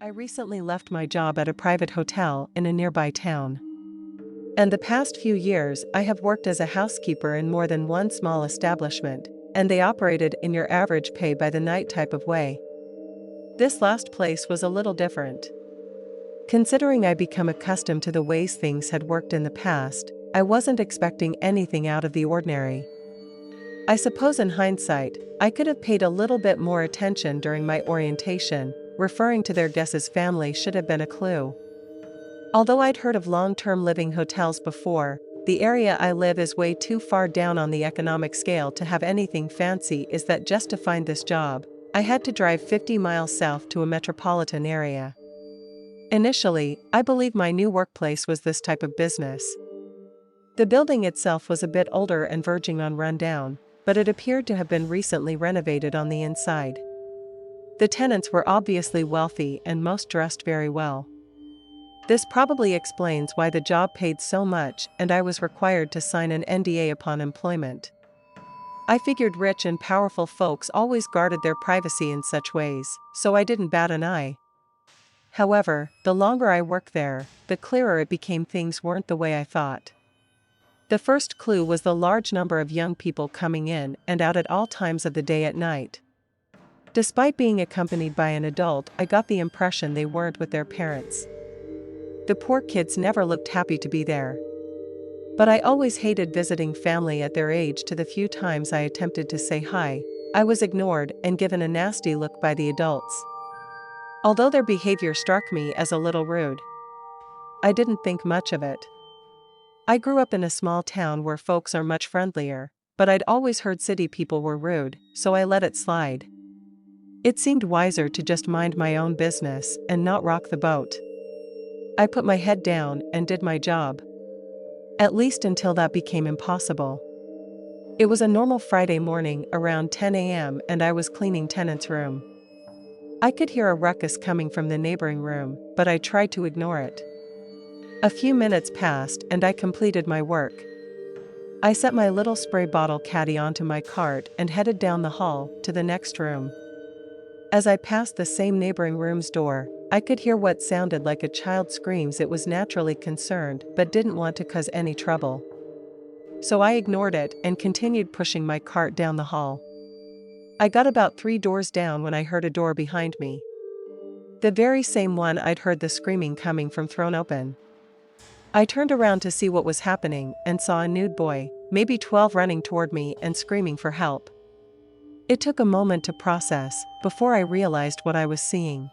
I recently left my job at a private hotel in a nearby town. And the past few years, I have worked as a housekeeper in more than one small establishment, and they operated in your average pay by the night type of way. This last place was a little different. Considering I become accustomed to the ways things had worked in the past, I wasn't expecting anything out of the ordinary. I suppose in hindsight, I could have paid a little bit more attention during my orientation. Referring to their guest's family should have been a clue. Although I'd heard of long-term living hotels before, the area I live is way too far down on the economic scale to have anything fancy. Is that just to find this job, I had to drive 50 miles south to a metropolitan area. Initially, I believed my new workplace was this type of business. The building itself was a bit older and verging on rundown, but it appeared to have been recently renovated on the inside. The tenants were obviously wealthy and most dressed very well. This probably explains why the job paid so much and I was required to sign an NDA upon employment. I figured rich and powerful folks always guarded their privacy in such ways, so I didn't bat an eye. However, the longer I worked there, the clearer it became things weren't the way I thought. The first clue was the large number of young people coming in and out at all times of the day at night. Despite being accompanied by an adult, I got the impression they weren't with their parents. The poor kids never looked happy to be there. But I always hated visiting family at their age. To the few times I attempted to say hi, I was ignored and given a nasty look by the adults. Although their behavior struck me as a little rude, I didn't think much of it. I grew up in a small town where folks are much friendlier, but I'd always heard city people were rude, so I let it slide. It seemed wiser to just mind my own business and not rock the boat. I put my head down and did my job. At least until that became impossible. It was a normal Friday morning around 10 a.m. and I was cleaning tenant's room. I could hear a ruckus coming from the neighboring room, but I tried to ignore it. A few minutes passed and I completed my work. I set my little spray bottle caddy onto my cart and headed down the hall to the next room. As I passed the same neighboring room's door, I could hear what sounded like a child screams. It was naturally concerned but didn't want to cause any trouble. So I ignored it and continued pushing my cart down the hall. I got about 3 doors down when I heard a door behind me. The very same one I'd heard the screaming coming from thrown open. I turned around to see what was happening and saw a nude boy, maybe 12, running toward me and screaming for help. It took a moment to process before I realized what I was seeing.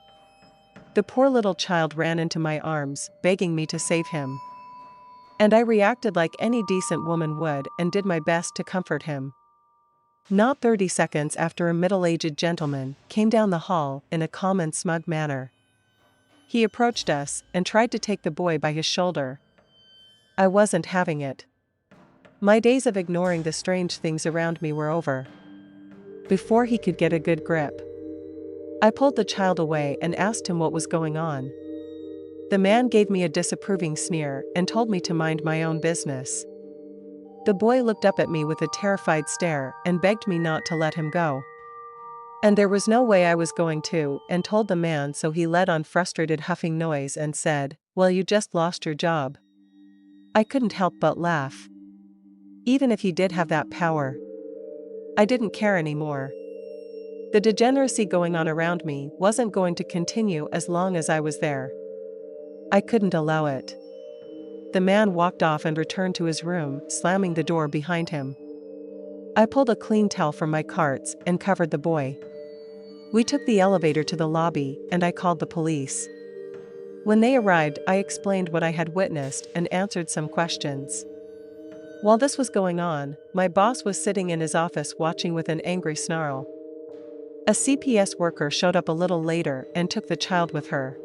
The poor little child ran into my arms, begging me to save him. And I reacted like any decent woman would and did my best to comfort him. Not 30 seconds after, a middle-aged gentleman came down the hall in a calm and smug manner. He approached us and tried to take the boy by his shoulder. I wasn't having it. My days of ignoring the strange things around me were over. Before he could get a good grip, I pulled the child away and asked him what was going on. The man gave me a disapproving sneer and told me to mind my own business. The boy looked up at me with a terrified stare and begged me not to let him go. And there was no way I was going to, and told the man so. He let on frustrated huffing noise and said, "Well, you just lost your job." I couldn't help but laugh. Even if he did have that power, I didn't care anymore. The degeneracy going on around me wasn't going to continue as long as I was there. I couldn't allow it. The man walked off and returned to his room, slamming the door behind him. I pulled a clean towel from my carts and covered the boy. We took the elevator to the lobby and I called the police. When they arrived, I explained what I had witnessed and answered some questions. While this was going on, my boss was sitting in his office watching with an angry snarl. A CPS worker showed up a little later and took the child with her.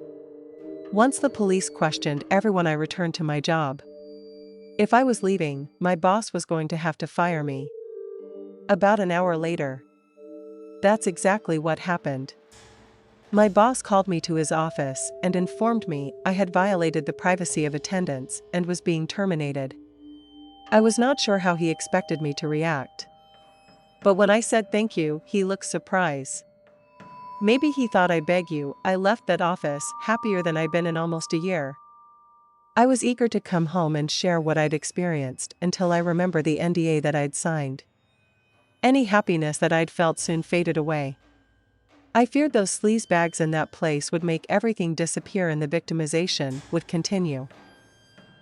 Once the police questioned everyone, I returned to my job. If I was leaving, my boss was going to have to fire me. About an hour later, that's exactly what happened. My boss called me to his office and informed me I had violated the privacy of attendants and was being terminated. I was not sure how he expected me to react. But when I said thank you, he looked surprised. Maybe he thought I beg you. I left that office, happier than I'd been in almost a year. I was eager to come home and share what I'd experienced until I remember the NDA that I'd signed. Any happiness that I'd felt soon faded away. I feared those sleazebags in that place would make everything disappear and the victimization would continue.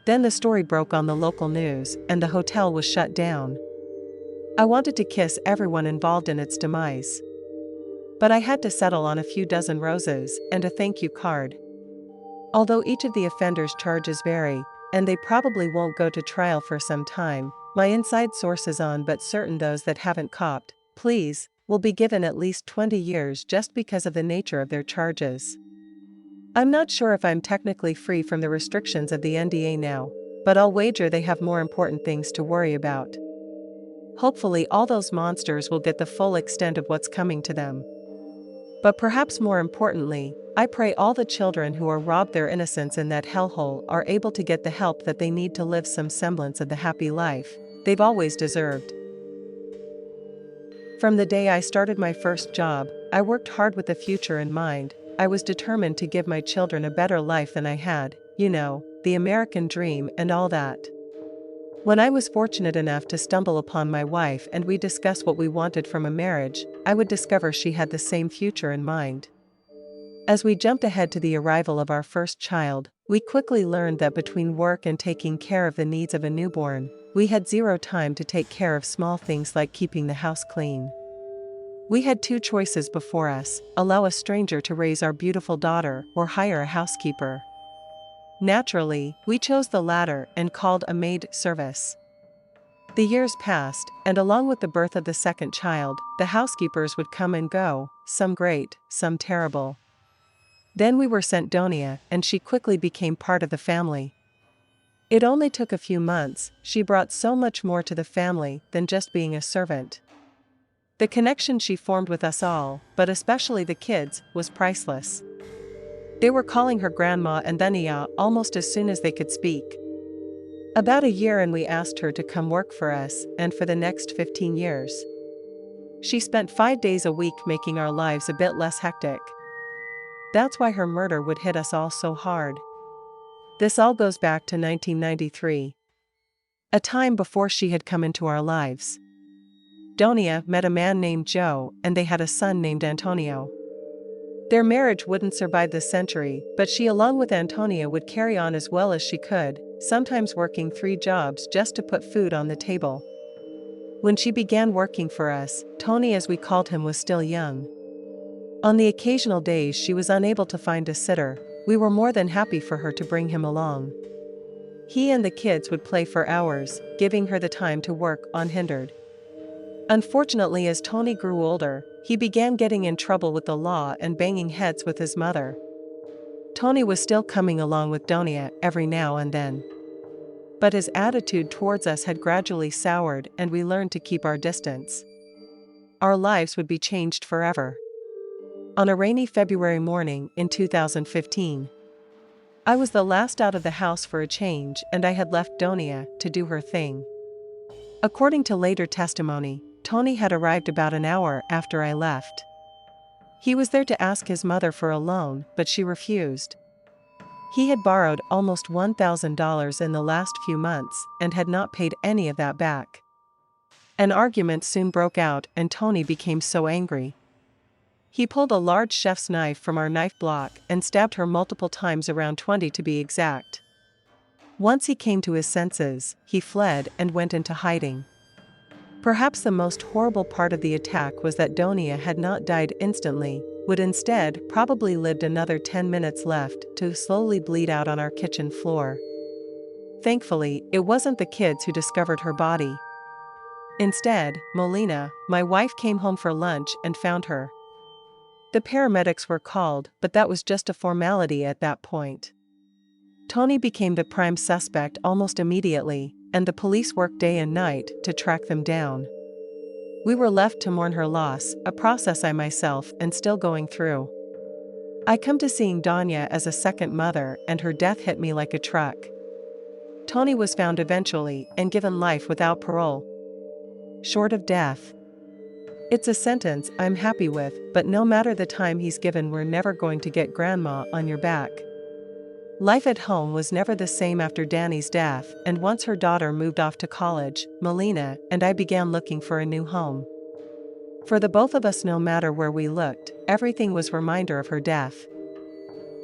Then the story broke on the local news, and the hotel was shut down. I wanted to kiss everyone involved in its demise. But I had to settle on a few dozen roses and a thank you card. Although each of the offenders' charges vary, and they probably won't go to trial for some time, my inside sources on but certain those that haven't copped, please, will be given at least 20 years just because of the nature of their charges. I'm not sure if I'm technically free from the restrictions of the NDA now, but I'll wager they have more important things to worry about. Hopefully all those monsters will get the full extent of what's coming to them. But perhaps more importantly, I pray all the children who are robbed their innocence in that hellhole are able to get the help that they need to live some semblance of the happy life they've always deserved. From the day I started my first job, I worked hard with the future in mind. I was determined to give my children a better life than I had, the American dream and all that. When I was fortunate enough to stumble upon my wife and we discussed what we wanted from a marriage, I would discover she had the same future in mind. As we jumped ahead to the arrival of our first child, we quickly learned that between work and taking care of the needs of a newborn, we had zero time to take care of small things like keeping the house clean. We had two choices before us: allow a stranger to raise our beautiful daughter or hire a housekeeper. Naturally, we chose the latter and called a maid service. The years passed, and along with the birth of the second child, the housekeepers would come and go, some great, some terrible. Then we were sent Donia, and she quickly became part of the family. It only took a few months. She brought so much more to the family than just being a servant. The connection she formed with us all, but especially the kids, was priceless. They were calling her Grandma and Donia almost as soon as they could speak. About a year and we asked her to come work for us, and for the next 15 years. She spent 5 days a week making our lives a bit less hectic. That's why her murder would hit us all so hard. This all goes back to 1993. A time before she had come into our lives. Donia met a man named Joe, and they had a son named Antonio. Their marriage wouldn't survive this century, but she along with Antonio would carry on as well as she could, sometimes working 3 jobs just to put food on the table. When she began working for us, Tony, as we called him, was still young. On the occasional days she was unable to find a sitter, we were more than happy for her to bring him along. He and the kids would play for hours, giving her the time to work unhindered. Unfortunately, as Tony grew older, he began getting in trouble with the law and banging heads with his mother. Tony was still coming along with Donia every now and then. But his attitude towards us had gradually soured, and we learned to keep our distance. Our lives would be changed forever. On a rainy February morning in 2015, I was the last out of the house for a change, and I had left Donia to do her thing. According to later testimony, Tony had arrived about an hour after I left. He was there to ask his mother for a loan, but she refused. He had borrowed almost $1,000 in the last few months and had not paid any of that back. An argument soon broke out, and Tony became so angry. He pulled a large chef's knife from our knife block and stabbed her multiple times, around 20 to be exact. Once he came to his senses, he fled and went into hiding. Perhaps the most horrible part of the attack was that Donia had not died instantly, would instead probably lived another 10 minutes left to slowly bleed out on our kitchen floor. Thankfully, it wasn't the kids who discovered her body. Instead, Molina, my wife, came home for lunch and found her. The paramedics were called, but that was just a formality at that point. Tony became the prime suspect almost immediately, and the police worked day and night to track them down. We were left to mourn her loss, a process I myself am still going through. I come to seeing Donia as a second mother, and her death hit me like a truck. Tony was found eventually and given life without parole. Short of death. It's a sentence I'm happy with, but no matter the time he's given, we're never going to get grandma on your back. Life at home was never the same after Danny's death, and once her daughter moved off to college, Melina and I began looking for a new home. For the both of us, no matter where we looked, everything was a reminder of her death.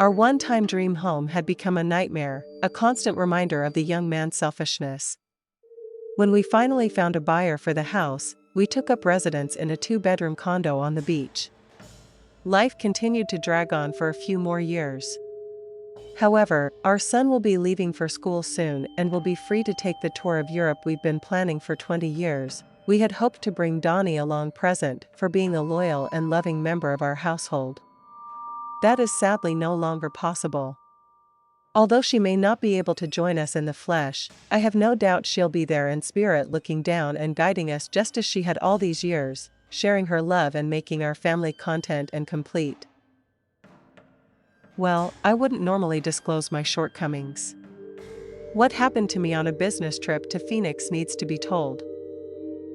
Our one-time dream home had become a nightmare, a constant reminder of the young man's selfishness. When we finally found a buyer for the house, we took up residence in a 2-bedroom condo on the beach. Life continued to drag on for a few more years. However, our son will be leaving for school soon and will be free to take the tour of Europe we've been planning for 20 years. We had hoped to bring Donnie along present for being a loyal and loving member of our household. That is sadly no longer possible. Although she may not be able to join us in the flesh, I have no doubt she'll be there in spirit, looking down and guiding us just as she had all these years, sharing her love and making our family content and complete. Well, I wouldn't normally disclose my shortcomings. What happened to me on a business trip to Phoenix needs to be told.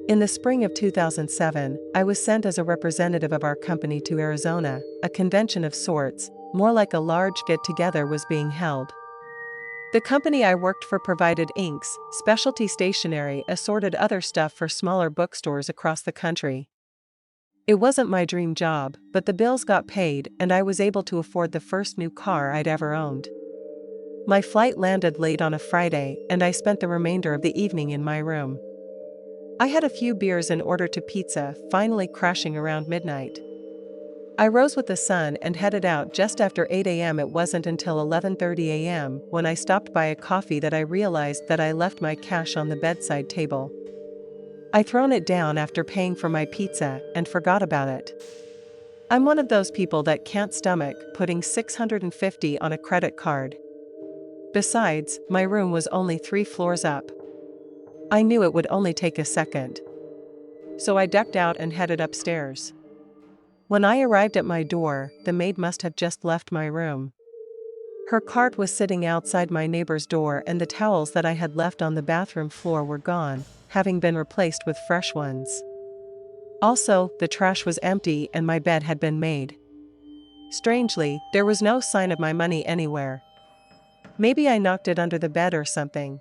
In the spring of 2007, I was sent as a representative of our company to Arizona. A convention of sorts, more like a large get-together, was being held. The company I worked for provided inks, specialty stationery, assorted other stuff for smaller bookstores across the country. It wasn't my dream job, but the bills got paid and I was able to afford the first new car I'd ever owned. My flight landed late on a Friday and I spent the remainder of the evening in my room. I had a few beers and ordered to pizza, finally crashing around midnight. I rose with the sun and headed out just after 8 a.m. It wasn't until 11:30 a.m. when I stopped by a coffee that I realized that I left my cash on the bedside table. I'd thrown it down after paying for my pizza and forgot about it. I'm one of those people that can't stomach putting $650 on a credit card. Besides, my room was only 3 floors up. I knew it would only take a second. So I ducked out and headed upstairs. When I arrived at my door, the maid must have just left my room. Her cart was sitting outside my neighbor's door and the towels that I had left on the bathroom floor were gone, having been replaced with fresh ones. Also, the trash was empty and my bed had been made. Strangely, there was no sign of my money anywhere. Maybe I knocked it under the bed or something.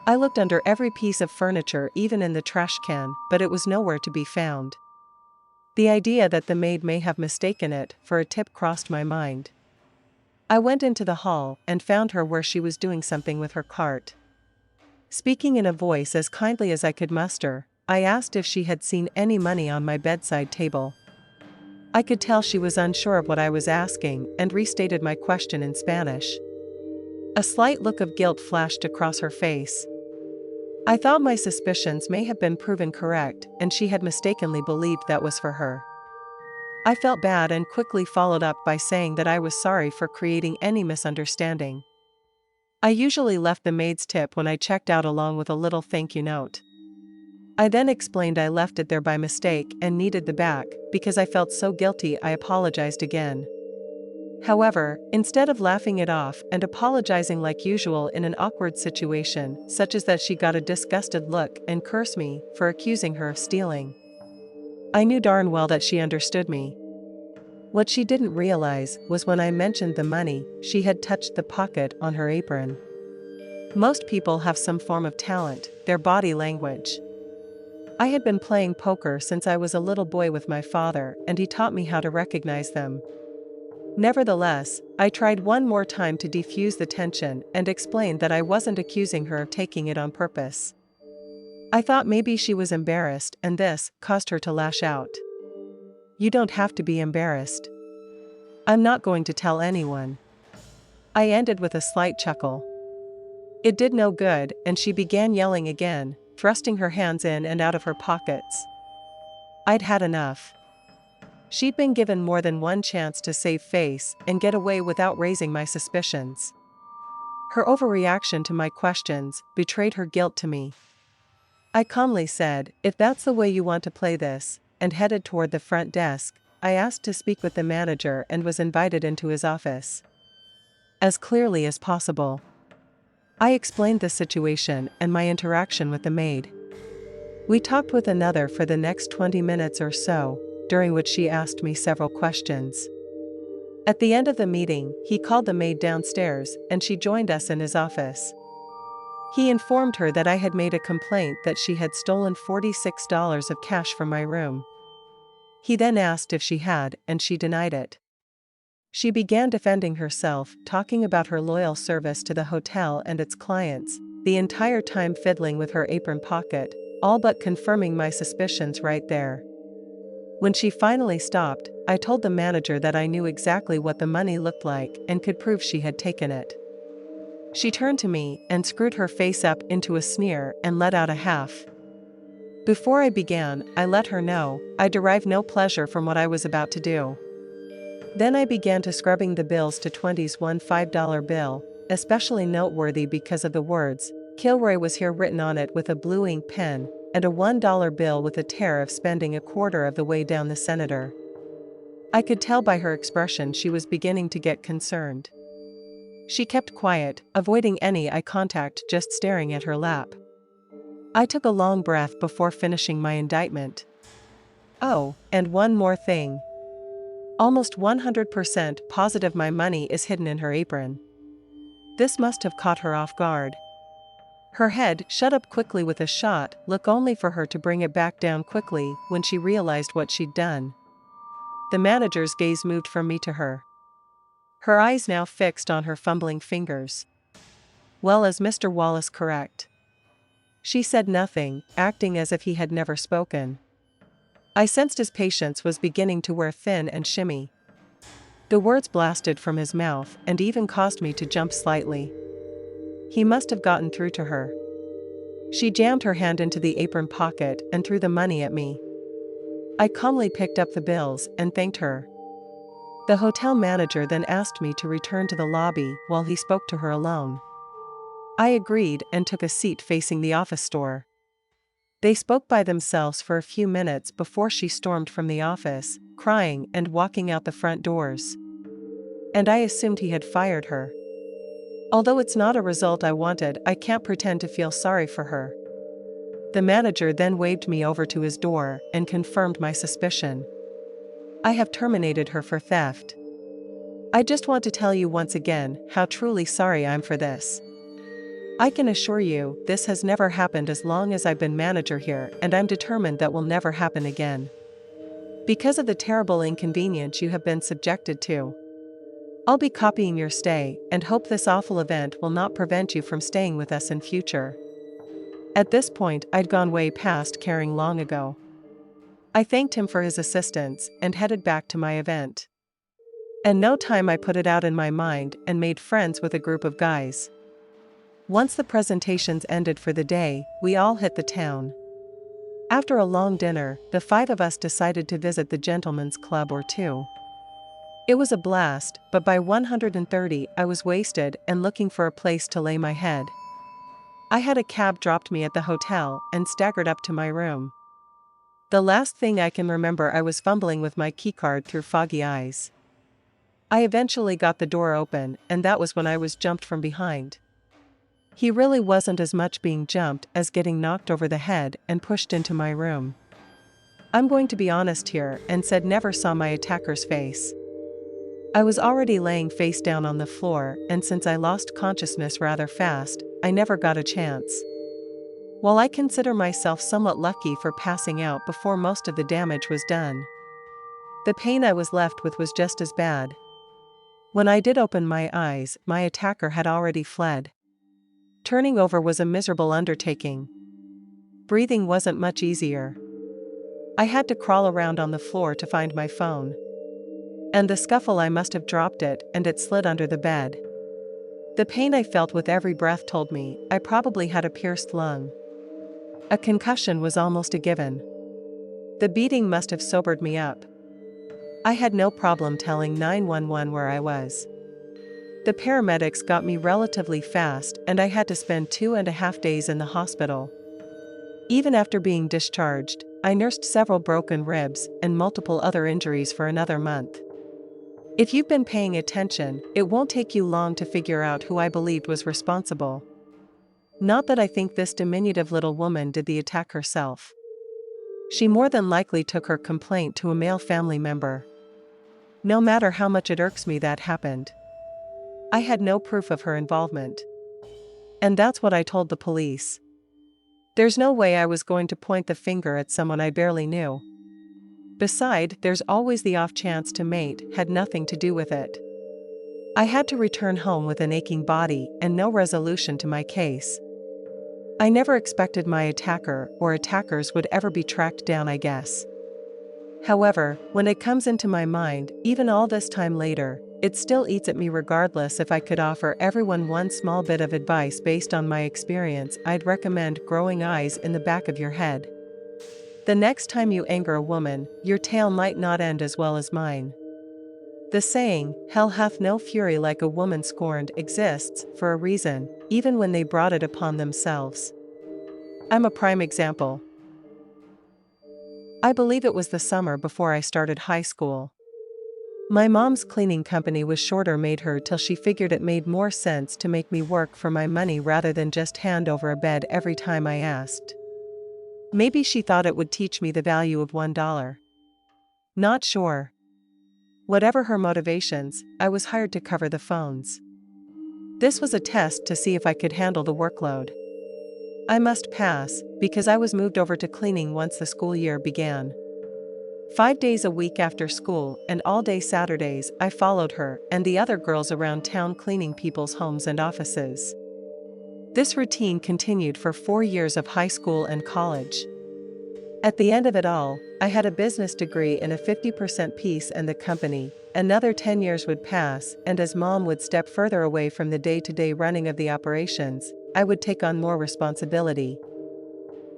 I looked under every piece of furniture, even in the trash can, but it was nowhere to be found. The idea that the maid may have mistaken it for a tip crossed my mind. I went into the hall and found her where she was doing something with her cart. Speaking in a voice as kindly as I could muster, I asked if she had seen any money on my bedside table. I could tell she was unsure of what I was asking and restated my question in Spanish. A slight look of guilt flashed across her face. I thought my suspicions may have been proven correct and she had mistakenly believed that was for her. I felt bad and quickly followed up by saying that I was sorry for creating any misunderstanding. I usually left the maid's tip when I checked out along with a little thank you note. I then explained I left it there by mistake and needed the back. Because I felt so guilty, I apologized again. However, instead of laughing it off and apologizing like usual in an awkward situation, such as that, she got a disgusted look and cursed me for accusing her of stealing. I knew darn well that she understood me. What she didn't realize was when I mentioned the money, she had touched the pocket on her apron. Most people have some form of talent, their body language. I had been playing poker since I was a little boy with my father, and he taught me how to recognize them. Nevertheless, I tried one more time to defuse the tension and explained that I wasn't accusing her of taking it on purpose. I thought maybe she was embarrassed and this caused her to lash out. You don't have to be embarrassed. I'm not going to tell anyone. I ended with a slight chuckle. It did no good and she began yelling again, thrusting her hands in and out of her pockets. I'd had enough. She'd been given more than one chance to save face and get away without raising my suspicions. Her overreaction to my questions betrayed her guilt to me. I calmly said, "If that's the way you want to play this," and headed toward the front desk. I asked to speak with the manager and was invited into his office. As clearly as possible, I explained the situation and my interaction with the maid. We talked with another for the next 20 minutes or so, during which she asked me several questions. At the end of the meeting, he called the maid downstairs, and she joined us in his office. He informed her that I had made a complaint that she had stolen $46 of cash from my room. He then asked if she had, and she denied it. She began defending herself, talking about her loyal service to the hotel and its clients, the entire time fiddling with her apron pocket, all but confirming my suspicions right there. When she finally stopped, I told the manager that I knew exactly what the money looked like and could prove she had taken it. She turned to me and screwed her face up into a sneer and let out a half. Before I began, I let her know I derived no pleasure from what I was about to do. Then I began to scrubbing the bills to 20's one $5 bill, especially noteworthy because of the words, "Kilroy was here" written on it with a blue ink pen, and a $1 bill with a tear of spending a quarter of the way down the senator. I could tell by her expression she was beginning to get concerned. She kept quiet, avoiding any eye contact, just staring at her lap. I took a long breath before finishing my indictment. "Oh, and one more thing. Almost 100% positive my money is hidden in her apron." This must have caught her off guard. Her head shut up quickly with a shot look, only for her to bring it back down quickly when she realized what she'd done. The manager's gaze moved from me to her. Her eyes now fixed on her fumbling fingers. "Well, is Mr. Wallace correct?" She said nothing, acting as if he had never spoken. I sensed his patience was beginning to wear thin and shimmy. The words blasted from his mouth and even caused me to jump slightly. He must have gotten through to her. She jammed her hand into the apron pocket and threw the money at me. I calmly picked up the bills and thanked her. The hotel manager then asked me to return to the lobby while he spoke to her alone. I agreed and took a seat facing the office door. They spoke by themselves for a few minutes before she stormed from the office, crying and walking out the front doors. And I assumed he had fired her. Although it's not a result I wanted, I can't pretend to feel sorry for her. The manager then waved me over to his door and confirmed my suspicion. "I have terminated her for theft. I just want to tell you once again how truly sorry I'm for this. I can assure you this has never happened as long as I've been manager here, and I'm determined that will never happen again. Because of the terrible inconvenience you have been subjected to. I'll be copying your stay and hope this awful event will not prevent you from staying with us in future." At this point, I'd gone way past caring long ago. I thanked him for his assistance and headed back to my event. In no time I put it out in my mind and made friends with a group of guys. Once the presentations ended for the day, we all hit the town. After a long dinner, the 5 of us decided to visit the gentleman's club or two. It was a blast, but by 130 I was wasted and looking for a place to lay my head. I had a cab dropped me at the hotel and staggered up to my room. The last thing I can remember, I was fumbling with my keycard through foggy eyes. I eventually got the door open, and that was when I was jumped from behind. He really wasn't as much being jumped as getting knocked over the head and pushed into my room. I'm going to be honest here and said never saw my attacker's face. I was already laying face down on the floor, and since I lost consciousness rather fast, I never got a chance. While I consider myself somewhat lucky for passing out before most of the damage was done, the pain I was left with was just as bad. When I did open my eyes, my attacker had already fled. Turning over was a miserable undertaking. Breathing wasn't much easier. I had to crawl around on the floor to find my phone. And the scuffle, I must have dropped it and it slid under the bed. The pain I felt with every breath told me I probably had a pierced lung. A concussion was almost a given. The beating must have sobered me up. I had no problem telling 911 where I was. The paramedics got me relatively fast, and I had to spend 2.5 days in the hospital. Even after being discharged, I nursed several broken ribs and multiple other injuries for another month. If you've been paying attention, it won't take you long to figure out who I believed was responsible. Not that I think this diminutive little woman did the attack herself. She more than likely took her complaint to a male family member. No matter how much it irks me that happened. I had no proof of her involvement. And that's what I told the police. There's no way I was going to point the finger at someone I barely knew. Besides, there's always the off chance Maid had nothing to do with it. I had to return home with an aching body and no resolution to my case. I never expected my attacker or attackers would ever be tracked down, I guess. However, when it comes into my mind, even all this time later, it still eats at me regardless. If I could offer everyone one small bit of advice based on my experience, I'd recommend growing eyes in the back of your head. The next time you anger a woman, your tale might not end as well as mine. The saying, "Hell hath no fury like a woman scorned," exists for a reason, even when they brought it upon themselves. I'm a prime example. I believe it was the summer before I started high school. My mom's cleaning company was shorter made her till she figured it made more sense to make me work for my money rather than just hand over a bed every time I asked. Maybe she thought it would teach me the value of $1. Not sure. Whatever her motivations, I was hired to cover the phones. This was a test to see if I could handle the workload. I must pass, because I was moved over to cleaning once the school year began. 5 days a week after school and all day Saturdays, I followed her and the other girls around town cleaning people's homes and offices. This routine continued for 4 years of high school and college. At the end of it all, I had a business degree in a 50% piece and the company. Another 10 years would pass, and as Mom would step further away from the day-to-day running of the operations, I would take on more responsibility.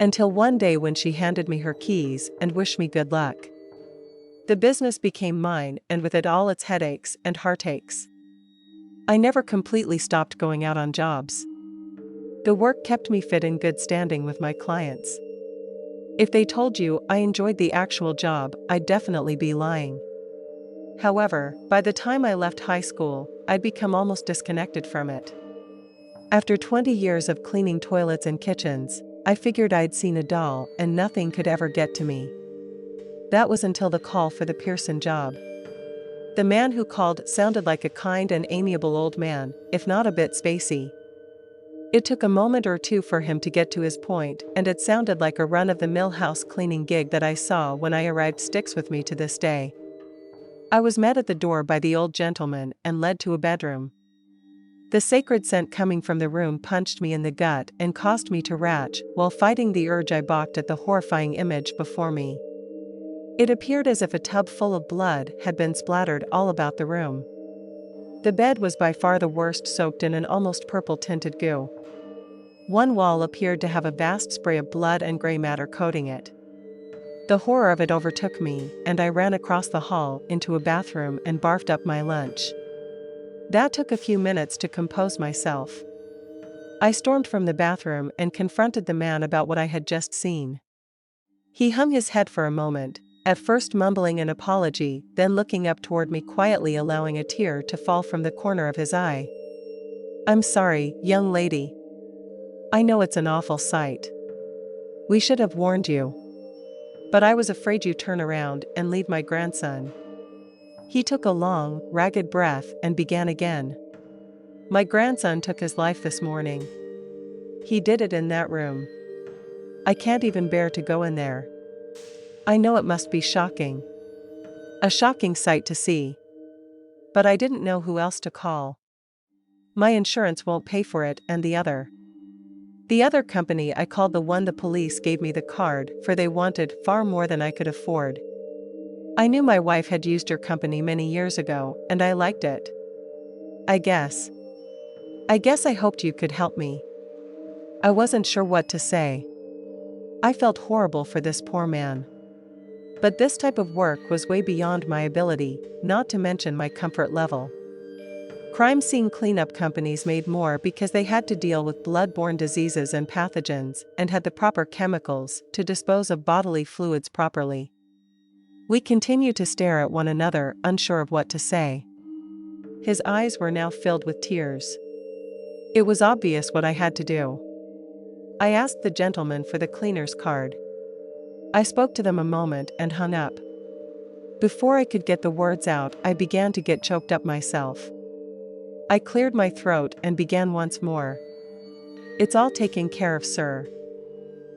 Until one day when she handed me her keys and wished me good luck. The business became mine, and with it all its headaches and heartaches. I never completely stopped going out on jobs. The work kept me fit in good standing with my clients. If they told you I enjoyed the actual job, I'd definitely be lying. However, by the time I left high school, I'd become almost disconnected from it. After 20 years of cleaning toilets and kitchens, I figured I'd seen it all and nothing could ever get to me. That was until the call for the Pearson job. The man who called sounded like a kind and amiable old man, if not a bit spacey. It took a moment or two for him to get to his point, and it sounded like a run-of-the-mill house cleaning gig that I saw when I arrived. Sticks with me to this day. I was met at the door by the old gentleman and led to a bedroom. The sacred scent coming from the room punched me in the gut and caused me to retch. While fighting the urge, I balked at the horrifying image before me. It appeared as if a tub full of blood had been splattered all about the room. The bed was by far the worst, soaked in an almost purple-tinted goo. One wall appeared to have a vast spray of blood and gray matter coating it. The horror of it overtook me, and I ran across the hall into a bathroom and barfed up my lunch. That took a few minutes to compose myself. I stormed from the bathroom and confronted the man about what I had just seen. He hung his head for a moment, at first mumbling an apology, then looking up toward me quietly, allowing a tear to fall from the corner of his eye. "I'm sorry, young lady. I know it's an awful sight. We should have warned you. But I was afraid you'd turn around and leave my grandson." He took a long, ragged breath and began again. "My grandson took his life this morning. He did it in that room. I can't even bear to go in there. I know it must be shocking. A shocking sight to see. But I didn't know who else to call. My insurance won't pay for it, and the other company I called, the one the police gave me the card for, they wanted far more than I could afford. I knew my wife had used your company many years ago, and I liked it. I guess I hoped you could help me." I wasn't sure what to say. I felt horrible for this poor man. But this type of work was way beyond my ability, not to mention my comfort level. Crime scene cleanup companies made more because they had to deal with blood-borne diseases and pathogens, and had the proper chemicals to dispose of bodily fluids properly. We continued to stare at one another, unsure of what to say. His eyes were now filled with tears. It was obvious what I had to do. I asked the gentleman for the cleaner's card. I spoke to them a moment and hung up. Before I could get the words out, I began to get choked up myself. I cleared my throat and began once more. It's all taken care of, sir.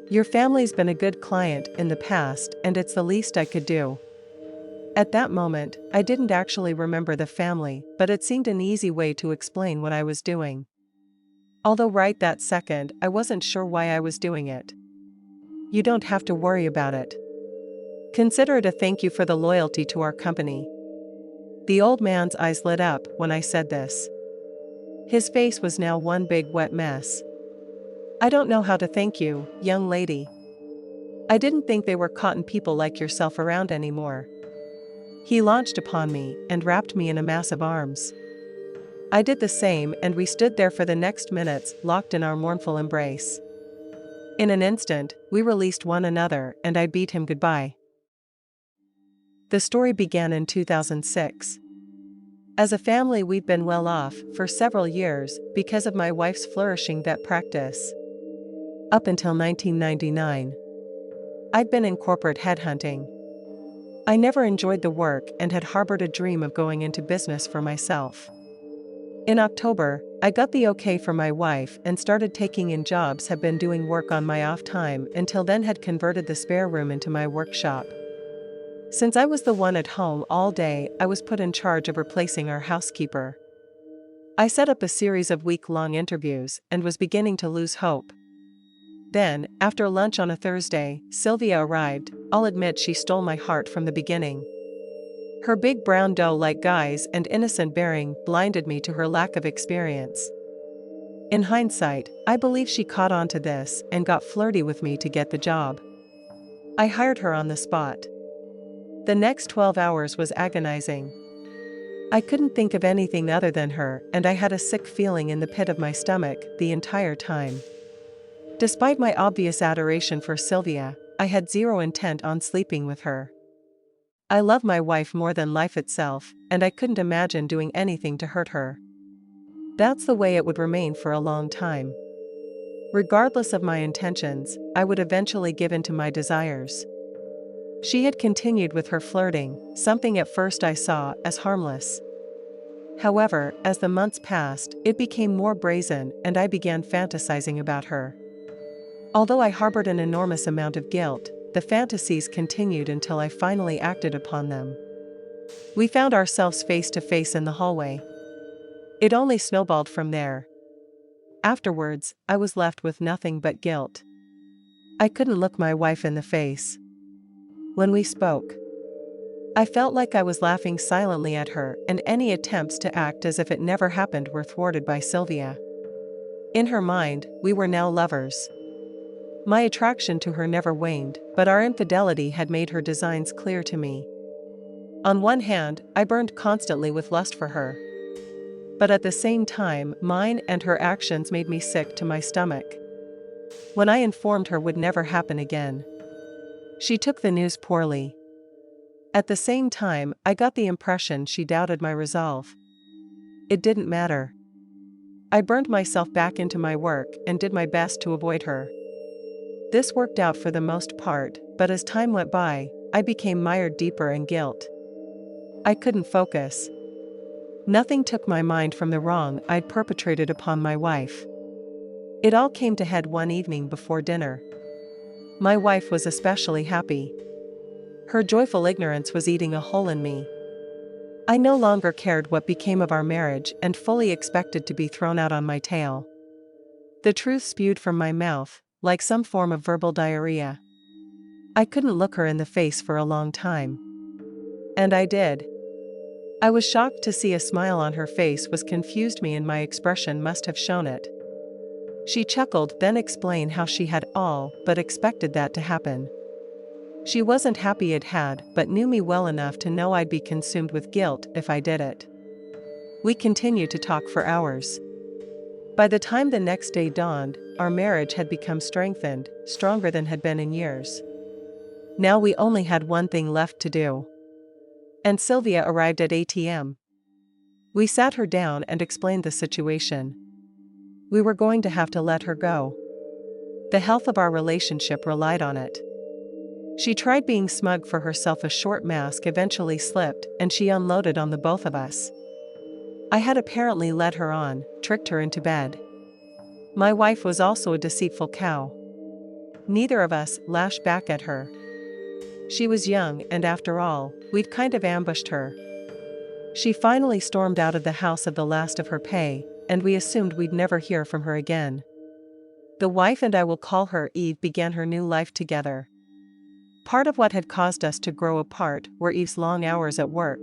Your family's been a good client in the past, and it's the least I could do. At that moment, I didn't actually remember the family, but it seemed an easy way to explain what I was doing. Although right that second, I wasn't sure why I was doing it. You don't have to worry about it. Consider it a thank you for the loyalty to our company. The old man's eyes lit up when I said this. His face was now one big wet mess. I don't know how to thank you, young lady. I didn't think they were cotton people like yourself around anymore. He launched upon me and wrapped me in a massive arms. I did the same, and we stood there for the next minutes, locked in our mournful embrace. In an instant, we released one another, and I bade him goodbye. The story began in 2006. As a family, we'd been well off for several years because of my wife's flourishing vet practice. Up until 1999, I'd been in corporate headhunting. I never enjoyed the work and had harbored a dream of going into business for myself. In October, I got the okay from my wife and started taking in jobs. Had been doing work on my off time until then, had converted the spare room into my workshop. Since I was the one at home all day, I was put in charge of replacing our housekeeper. I set up a series of week-long interviews and was beginning to lose hope. Then, after lunch on a Thursday, Sylvia arrived. I'll admit she stole my heart from the beginning. Her big brown doe-like eyes and innocent bearing blinded me to her lack of experience. In hindsight, I believe she caught on to this and got flirty with me to get the job. I hired her on the spot. The next 12 hours was agonizing. I couldn't think of anything other than her, and I had a sick feeling in the pit of my stomach the entire time. Despite my obvious adoration for Sylvia, I had zero intent on sleeping with her. I love my wife more than life itself, and I couldn't imagine doing anything to hurt her. That's the way it would remain for a long time. Regardless of my intentions, I would eventually give in to my desires. She had continued with her flirting, something at first I saw as harmless. However, as the months passed, it became more brazen, and I began fantasizing about her. Although I harbored an enormous amount of guilt, the fantasies continued until I finally acted upon them. We found ourselves face to face in the hallway. It only snowballed from there. Afterwards, I was left with nothing but guilt. I couldn't look my wife in the face. When we spoke, I felt like I was laughing silently at her, and any attempts to act as if it never happened were thwarted by Sylvia. In her mind, we were now lovers. My attraction to her never waned, but our infidelity had made her designs clear to me. On one hand, I burned constantly with lust for her. But at the same time, mine and her actions made me sick to my stomach. When I informed her would never happen again, she took the news poorly. At the same time, I got the impression she doubted my resolve. It didn't matter. I burned myself back into my work and did my best to avoid her. This worked out for the most part, but as time went by, I became mired deeper in guilt. I couldn't focus. Nothing took my mind from the wrong I'd perpetrated upon my wife. It all came to head one evening before dinner. My wife was especially happy. Her joyful ignorance was eating a hole in me. I no longer cared what became of our marriage and fully expected to be thrown out on my tail. The truth spewed from my mouth, like some form of verbal diarrhea. I couldn't look her in the face for a long time. And I did. I was shocked to see a smile on her face was confused me, and my expression must have shown it. She chuckled, then explained how she had all but expected that to happen. She wasn't happy it had, but knew me well enough to know I'd be consumed with guilt if I did it. We continued to talk for hours. By the time the next day dawned, our marriage had become strengthened, stronger than had been in years. Now we only had one thing left to do. And Sylvia arrived at 8 a.m. We sat her down and explained the situation. We were going to have to let her go. The health of our relationship relied on it. She tried being smug for herself. A short mask eventually slipped, and she unloaded on the both of us. I had apparently led her on, tricked her into bed. My wife was also a deceitful cow. Neither of us lashed back at her. She was young, and after all, we'd kind of ambushed her. She finally stormed out of the house of the last of her pay, and we assumed we'd never hear from her again. The wife, and I will call her Eve, began her new life together. Part of what had caused us to grow apart were Eve's long hours at work.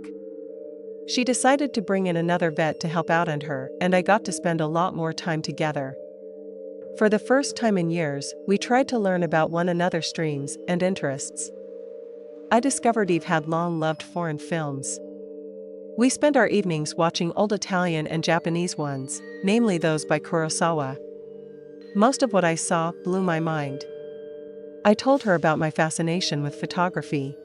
She decided to bring in another vet to help out her, and I got to spend a lot more time together. For the first time in years, we tried to learn about one another's streams and interests. I discovered Eve had long loved foreign films. We spent our evenings watching old Italian and Japanese ones, namely those by Kurosawa. Most of what I saw blew my mind. I told her about my fascination with photography.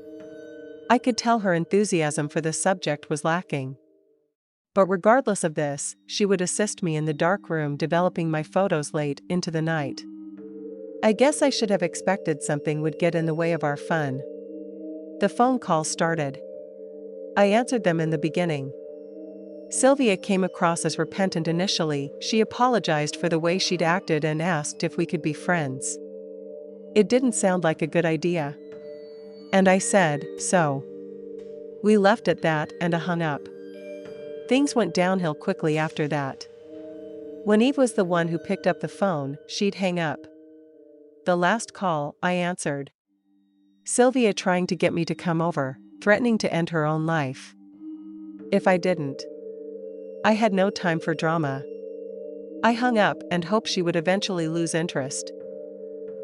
I could tell her enthusiasm for the subject was lacking. But regardless of this, she would assist me in the dark room developing my photos late into the night. I guess I should have expected something would get in the way of our fun. The phone calls started. I answered them in the beginning. Sylvia came across as repentant initially. She apologized for the way she'd acted and asked if we could be friends. It didn't sound like a good idea. And I said, so. We left at that and I hung up. Things went downhill quickly after that. When Eve was the one who picked up the phone, she'd hang up. The last call, I answered. Sylvia trying to get me to come over, threatening to end her own life. If I didn't. I had no time for drama. I hung up and hoped she would eventually lose interest.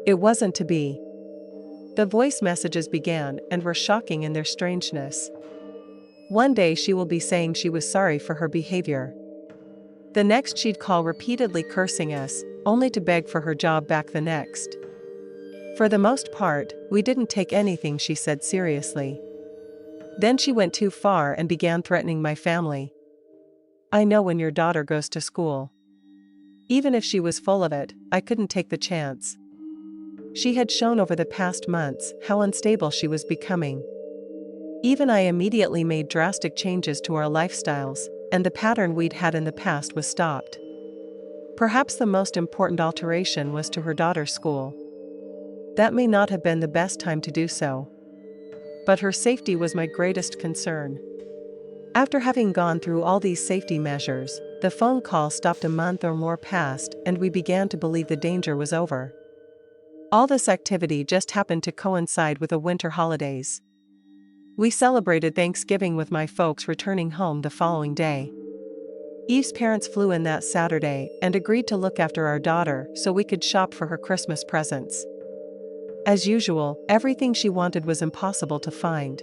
It wasn't to be. The voice messages began and were shocking in their strangeness. One day she will be saying she was sorry for her behavior. The next she'd call repeatedly cursing us, only to beg for her job back the next. For the most part, we didn't take anything she said seriously. Then she went too far and began threatening my family. I know when your daughter goes to school. Even if she was full of it, I couldn't take the chance. She had shown over the past months how unstable she was becoming. Even I immediately made drastic changes to our lifestyles, and the pattern we'd had in the past was stopped. Perhaps the most important alteration was to her daughter's school. That may not have been the best time to do so. But her safety was my greatest concern. After having gone through all these safety measures, the phone call stopped. A month or more passed, and we began to believe the danger was over. All this activity just happened to coincide with the winter holidays. We celebrated Thanksgiving with my folks returning home the following day. Eve's parents flew in that Saturday and agreed to look after our daughter so we could shop for her Christmas presents. As usual, everything she wanted was impossible to find.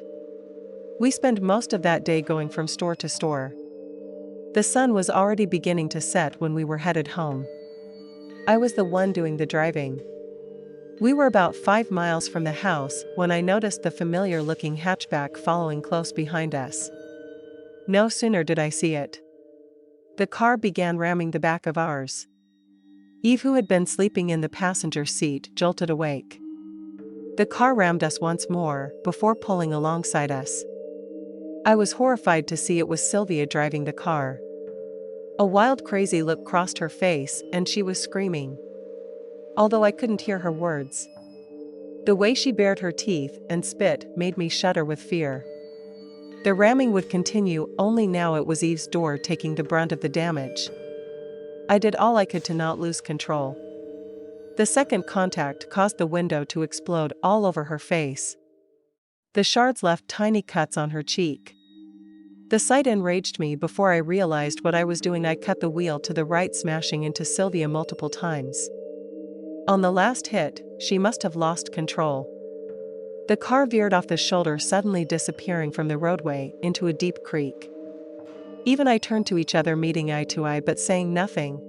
We spent most of that day going from store to store. The sun was already beginning to set when we were headed home. I was the one doing the driving. We were about 5 miles from the house when I noticed the familiar-looking hatchback following close behind us. No sooner did I see it. The car began ramming the back of ours. Eve, who had been sleeping in the passenger seat, jolted awake. The car rammed us once more before pulling alongside us. I was horrified to see it was Sylvia driving the car. A wild, crazy look crossed her face and she was screaming. Although I couldn't hear her words. The way she bared her teeth and spit made me shudder with fear. The ramming would continue, only now it was Eve's door taking the brunt of the damage. I did all I could to not lose control. The second contact caused the window to explode all over her face. The shards left tiny cuts on her cheek. The sight enraged me. Before I realized what I was doing, I cut the wheel to the right, smashing into Sylvia multiple times. On the last hit, she must have lost control. The car veered off the shoulder, suddenly disappearing from the roadway into a deep creek. Eve and I turned to each other, meeting eye to eye but saying nothing.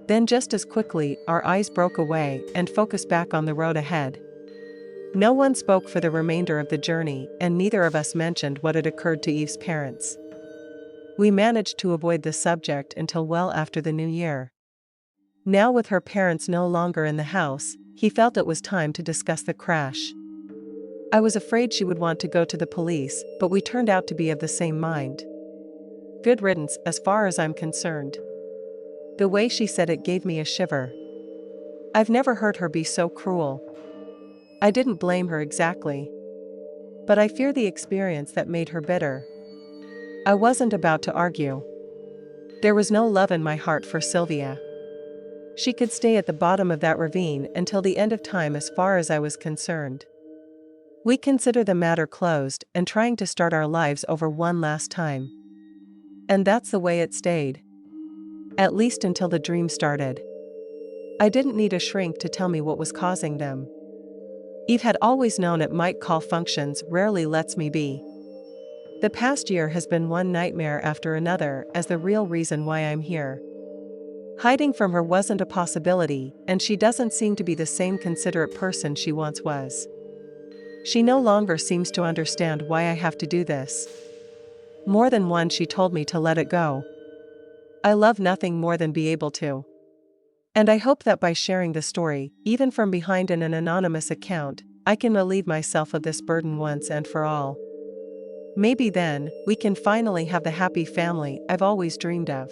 Then just as quickly, our eyes broke away and focused back on the road ahead. No one spoke for the remainder of the journey, and neither of us mentioned what had occurred to Eve's parents. We managed to avoid the subject until well after the new year. Now, with her parents no longer in the house, He felt it was time to discuss the crash. I was afraid she would want to go to the police, but we turned out to be of the same mind. Good riddance as far as I'm concerned. The way she said it gave me a shiver. I've never heard her be so cruel. I didn't blame her exactly. But I fear the experience that made her bitter. I wasn't about to argue. There was no love in my heart for Sylvia. She could stay at the bottom of that ravine until the end of time as far as I was concerned. We consider the matter closed and trying to start our lives over one last time. And that's the way it stayed. At least until the dream started. I didn't need a shrink to tell me what was causing them. Eve had always known it might call functions, rarely lets me be. The past year has been one nightmare after another as the real reason why I'm here. Hiding from her wasn't a possibility, and she doesn't seem to be the same considerate person she once was. She no longer seems to understand why I have to do this. More than once she told me to let it go. I love nothing more than be able to. And I hope that by sharing the story, even from behind in an anonymous account, I can relieve myself of this burden once and for all. Maybe then, we can finally have the happy family I've always dreamed of.